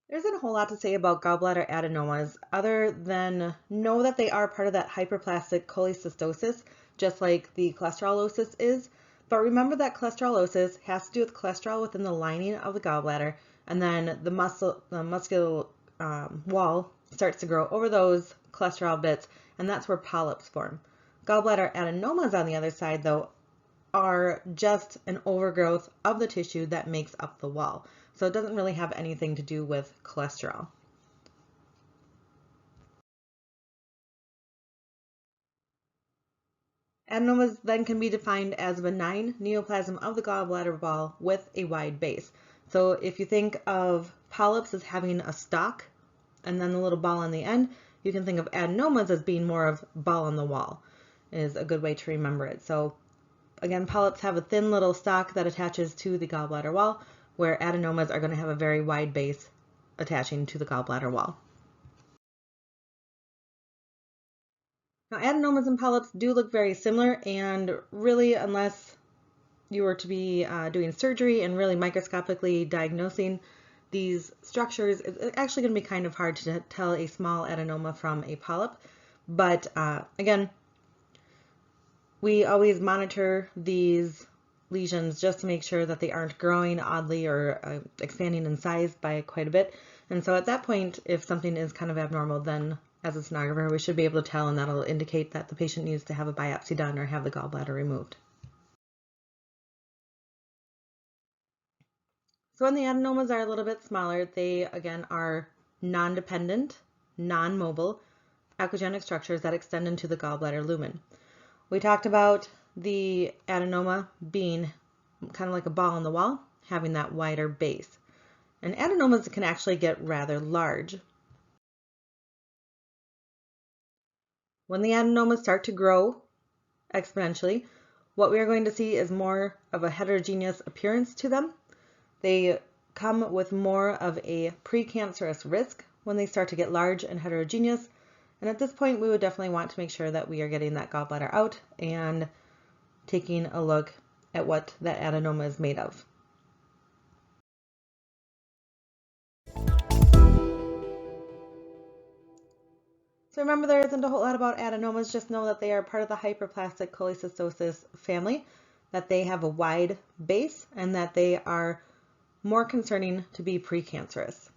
There isn't a whole lot to say about gallbladder adenomas other than know that they are part of that hyperplastic cholecystosis, just like the cholesterolosis is. But remember that cholesterolosis has to do with cholesterol within the lining of the gallbladder, and then the muscular wall starts to grow over those cholesterol bits, and that's where polyps form. Gallbladder adenomas, on the other side, though, are just an overgrowth of the tissue that makes up the wall. So it doesn't really have anything to do with cholesterol. Adenomas then can be defined as a benign neoplasm of the gallbladder wall with a wide base. So if you think of polyps as having a stalk and then the little ball on the end, you can think of adenomas as being more of ball on the wall, is a good way to remember it. So again, polyps have a thin little stalk that attaches to the gallbladder wall, where adenomas are going to have a very wide base attaching to the gallbladder wall. Now, adenomas and polyps do look very similar, and really, unless you were to be doing surgery and really microscopically diagnosing these structures, it's actually going to be kind of hard to tell a small adenoma from a polyp. But again, we always monitor these lesions just to make sure that they aren't growing oddly or expanding in size by quite a bit. And so at that point, if something is kind of abnormal, then as a sonographer, we should be able to tell, and that'll indicate that the patient needs to have a biopsy done or have the gallbladder removed. So when the adenomas are a little bit smaller, they again are non-dependent, non-mobile, echogenic structures that extend into the gallbladder lumen. We talked about the adenoma being kind of like a ball on the wall, having that wider base. And adenomas can actually get rather large. When the adenomas start to grow exponentially, what we are going to see is more of a heterogeneous appearance to them. They come with more of a precancerous risk when they start to get large and heterogeneous. And at this point, we would definitely want to make sure that we are getting that gallbladder out and taking a look at what that adenoma is made of. So remember, there isn't a whole lot about adenomas. Just know that they are part of the hyperplastic cholecystosis family, that they have a wide base, and that they are more concerning to be precancerous.